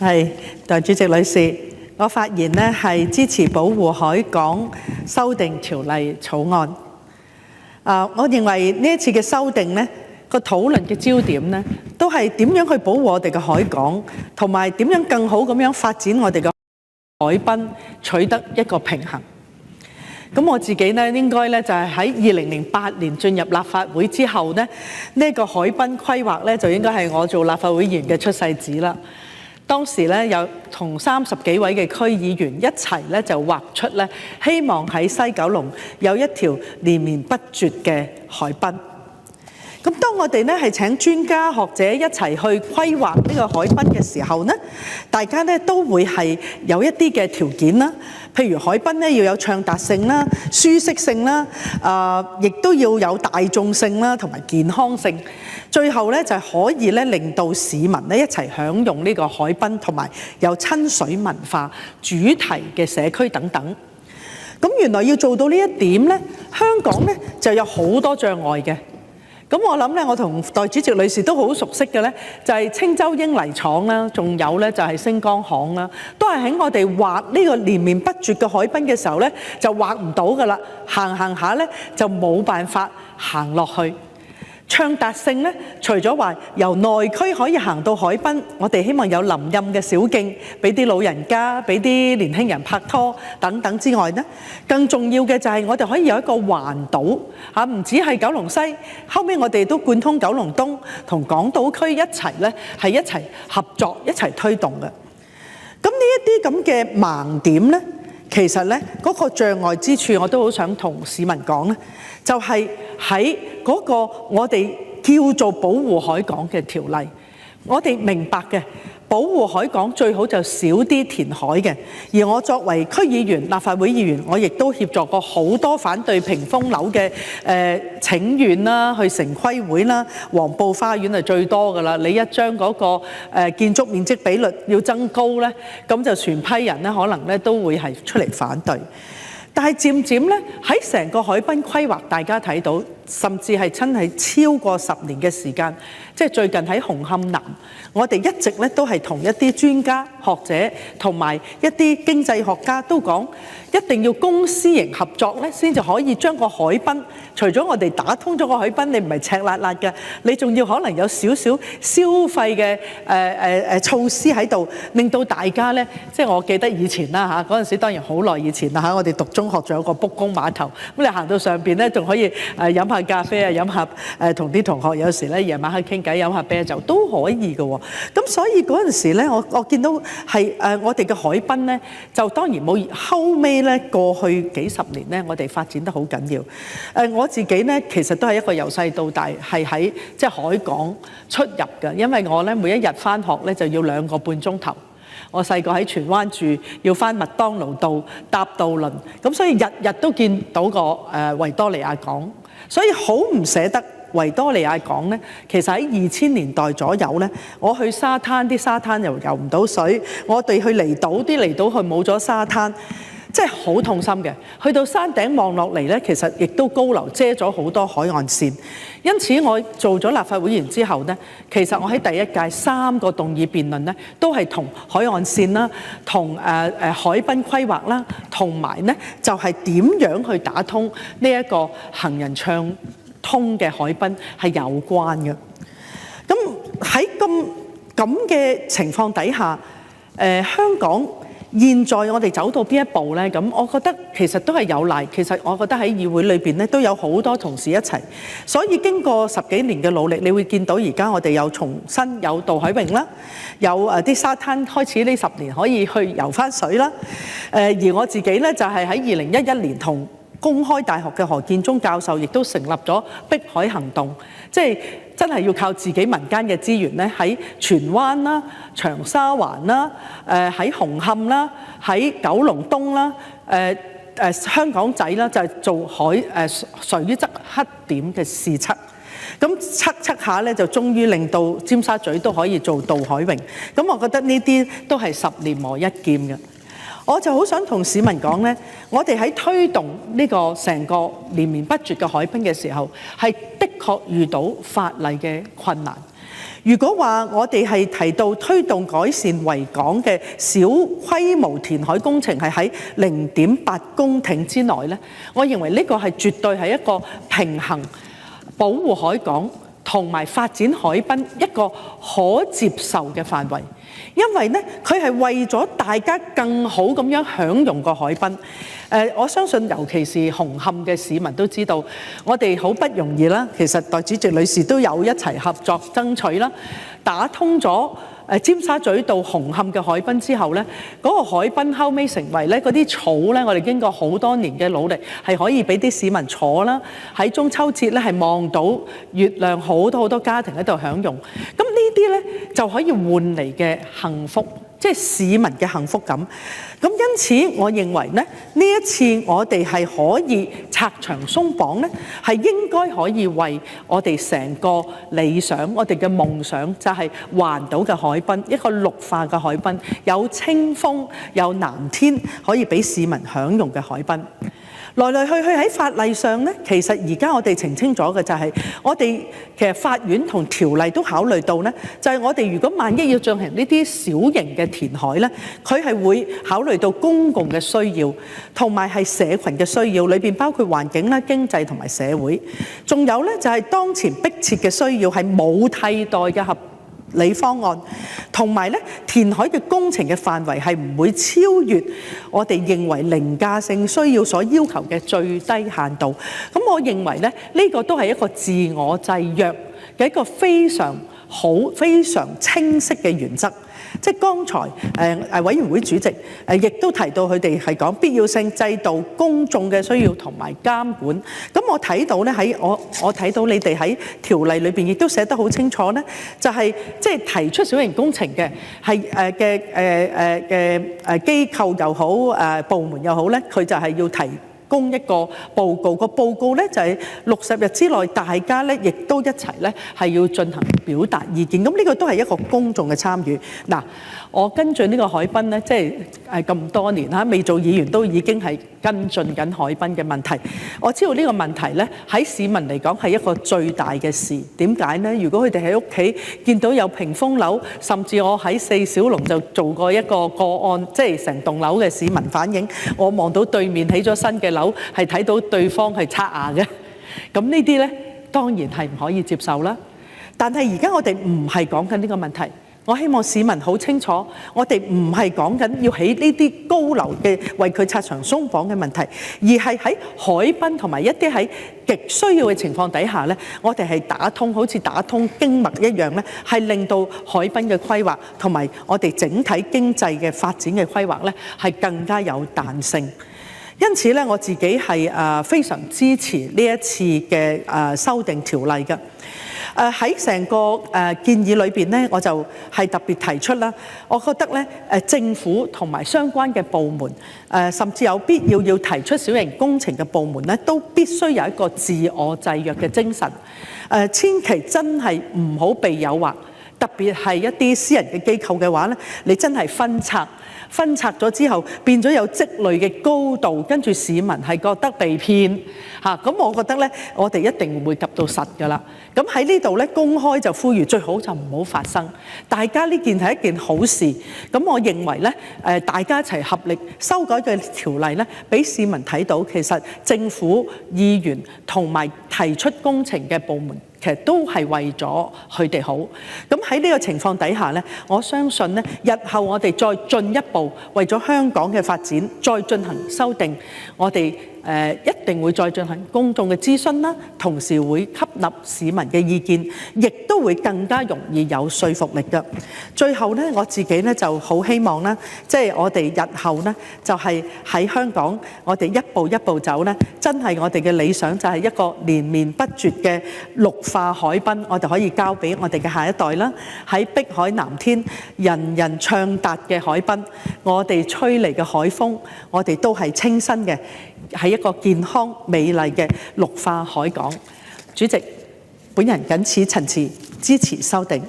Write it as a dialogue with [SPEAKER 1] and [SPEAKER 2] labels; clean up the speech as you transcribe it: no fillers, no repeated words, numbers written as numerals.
[SPEAKER 1] 係，代理主席女士，我發言呢係支持保護海港修訂條例草案。我認為呢一次嘅修訂呢個討論嘅焦點呢，都係點樣去保護我哋嘅海港，同埋點樣更好咁樣發展我哋嘅海濱，取得一個平衡。咁我自己呢，應該呢就係喺2008年進入立法會之後呢，呢個海濱規劃呢，就應該係我做立法會議員嘅出世紙啦。當時咧有同30幾位嘅區議員一齊咧就畫出咧，希望喺西九龍有一條連綿不絕嘅海濱。咁當我哋咧係請專家學者一齊去規劃呢個海濱嘅時候呢，大家咧都會係有一啲嘅條件啦，譬如海濱咧要有暢達性啦、舒適性啦，亦都要有大眾性啦同埋健康性。最後咧就可以咧令到市民咧一齊享用呢個海濱，同埋有親水文化主題嘅社區等等。咁原來要做到呢一點咧，香港咧就有好多障礙嘅。咁我諗咧，我同代主席女士都好熟悉嘅咧，就係青州英泥廠啦，仲有咧就係星光行啦，都係喺我哋畫呢個連綿不絕嘅海濱嘅時候咧，就畫唔到噶啦，行下咧就冇辦法行落去。暢達性咧，除咗話由內區可以行到海濱，我哋希望有林蔭嘅小徑，俾啲老人家、俾啲年輕人拍拖等等之外呢，更重要嘅就係我哋可以有一個環島嚇，唔止係九龍西，後尾我哋都貫通九龍東同港島區一齊咧，係一齊合作一齊推動嘅。咁呢一啲咁嘅盲點咧，其實咧嗰個障礙之處，我都好想同市民講咧，就係喺嗰個我哋叫做保護海港嘅條例，我哋明白嘅保護海港最好就少啲填海嘅。而我作為區議員、立法會議員，我亦都協助過好多反對屏風樓嘅請願啦，去城規會啦，黃埔花園係最多㗎啦。你一將嗰個建築面積比率要增高咧，咁就全批人咧可能咧都會係出嚟反對。但係漸漸咧喺成個海濱規劃，大家睇到，甚至係真係超過10年嘅時間，即係最近喺紅磡南，我哋一直咧都係同一啲專家學者同埋一啲經濟學家都講，一定要公私營合作咧，先至可以將個海濱，除咗我哋打通咗個海濱，你唔係赤辣辣嘅，你仲要可能有少少消費嘅措施喺度，令到大家咧，即係我記得以前啦嚇，嗰陣時當然好耐以前啦嚇，我哋讀中學仲有個卜公碼頭，咁你行到上邊咧，仲可以飲下咖啡啊，飲下同啲同學有時咧夜晚黑傾偈，飲下啤酒都可以嘅喎。咁所以嗰陣時咧，我見到係我哋嘅海濱咧，就當然冇後尾咧過去幾十年咧，我哋發展得好緊要。我自己咧其實都係一個由細到大係喺即係海港出入嘅，因為我咧每一日返學咧就要2個半鐘頭。我細個喺荃灣住，要返麥當勞道搭渡輪，咁所以日日都見到個維多利亞港，所以好唔捨得維多利亞港呢。其實喺2000年代左右呢，我去沙灘，啲沙灘又游唔到水；我哋去離島，啲離島去冇咗沙灘。真係好痛心嘅，去到山頂望落嚟呢，其實亦都高樓遮咗好多海岸線。因此我做咗立法會議員之後呢，其實我喺第一屆3個動議辯論呢，都係同海岸線啦、同海濱規劃啦，同埋呢就係點樣去打通呢一個行人暢通嘅海濱係有關嘅。咁喺咁嘅情況底下，香港現在我哋走到邊一步呢？咁我覺得其實都係有賴。其實我覺得喺議會裏邊咧都有好多同事一齊，所以經過10幾年嘅努力，你會見到而家我哋又重新有渡海泳啦，有啲沙灘開始呢10年可以去游返水啦。而我自己呢，就係喺2011年同公開大學嘅何建宗教授亦都成立咗碧海行動，即係真係要靠自己民間嘅資源咧，喺荃灣啦、長沙灣啦、喺紅磡啦、喺九龍東啦、香港仔啦，就係做水質黑點嘅試測。咁測下咧，就終於令到尖沙咀都可以做渡海泳。咁我覺得呢啲都係10年磨一劍嘅。我就好想同市民講呢，我哋喺推動呢個成個連綿不絕嘅海濱嘅時候，係的確遇到法例嘅困難。如果話我哋係提到推動改善維港嘅小規模填海工程係喺0.8公頃之內呢，我認為呢個係絕對係一個平衡保護海港同埋發展海濱一個可接受嘅範圍，因為呢，佢係為咗大家更好咁樣享用個海濱。我相信尤其是紅磡嘅市民都知道，我哋好不容易啦，其實代主席女士都有一齊合作爭取啦，打通咗尖沙咀到紅磡嘅海濱之後呢，嗰個海濱後尾成為呢嗰啲草呢，我哋經過好多年嘅努力，係可以俾啲市民坐啦，喺中秋節呢係望到月亮，好多好多家庭喺度享用。咁呢啲呢就可以換嚟嘅幸福，即係市民嘅幸福感。咁因此，我認為呢一次我哋係可以拆牆鬆綁呢，係應該可以為我哋成個理想、我哋嘅夢想，就係環島嘅海濱，一個綠化嘅海濱，有清風、有藍天，可以俾市民享用嘅海濱。來來去去喺法例上呢，其實而家我哋澄清咗嘅就係，我哋其實法院同條例都考慮到呢，就係我哋如果萬一要進行呢啲小型嘅填海呢，佢係會考慮到公共嘅需要，同埋係社群嘅需要，裏邊包括環境啦、經濟同埋社會，仲有呢就係當前迫切嘅需要係冇替代嘅合理方案，同埋咧填海嘅工程嘅範圍係唔會超越我哋認為凌駕性需要所要求嘅最低限度。咁我認為咧呢個都係一個自我制約嘅一個非常好、非常清晰嘅原則。即係剛才委員會主席亦都提到佢哋係講必要性、制度、公眾嘅需要同埋監管。咁我睇到咧喺我睇到你哋喺條例裏邊亦都寫得好清楚咧，就係即係提出小型工程嘅係嘅機構又好部門又好咧，佢就係要提供一個報告，個報告咧就係60日之內，大家咧亦都一齊咧係要進行表達意見。咁呢個都係一個公眾嘅參與。嗱，我跟進呢個海濱咧，即係咁多年嚇，未做議員都已經係跟進緊海濱嘅問題。我知道呢個問題咧喺市民嚟講係一個最大嘅事。點解咧？如果佢哋喺屋企見到有屏風樓，甚至我喺4小龍就做過一個個案，即係成棟樓嘅市民反映，我望到對面起咗新嘅樓。係睇到對方係刷牙嘅，咁呢啲呢當然係唔可以接受啦。但係而家我哋唔係講緊呢個問題，我希望市民好清楚，我哋唔係講緊要起呢啲高樓嘅為佢拆牆鬆綁嘅問題，而係喺海濱同埋一啲喺極需要嘅情況底下呢，我哋係打通好似打通經脈一樣呢，係令到海濱嘅規劃同埋我哋整體經濟嘅發展嘅規劃呢係更加有彈性。因此咧，我自己係非常支持呢一次嘅修訂條例嘅。喺成個建議裏邊咧，我就係特別提出啦。我覺得咧，政府同埋相關嘅部門，甚至有必要提出小型工程嘅部門咧，都必須有一個自我制約嘅精神。千祈真係唔好被誘惑，特別係一啲私人嘅機構嘅話咧，你真係分拆咗之後，變咗有積累嘅高度，跟住市民係覺得被騙嚇，咁我覺得咧，我哋一定會及到實㗎啦。咁喺呢度咧，公開就呼籲最好就唔好發生。大家呢件係一件好事，咁我認為咧，大家一齊合力修改嘅條例咧，俾市民睇到其實政府議員同埋提出工程嘅部門，其實都係為咗佢哋好。咁喺呢個情況底下呢，我相信呢，日後我哋再進一步為咗香港嘅發展再進行修訂，我哋一定會再進行公眾嘅諮詢啦，同時會吸納市民嘅意見，亦都會更加容易有說服力嘅。最後呢，我自己呢就好希望呢，即係我哋日後呢，就係喺香港，我哋一步一步走呢，真係我哋嘅理想就係一個連綿不絕嘅綠化海濱，我哋可以交俾我哋嘅下一代啦。喺碧海藍天、人人暢達嘅海濱，我哋吹嚟嘅海風，我哋都係清新嘅，係一個健康美麗嘅綠化海港。主席，本人謹此陳辭，支持修訂。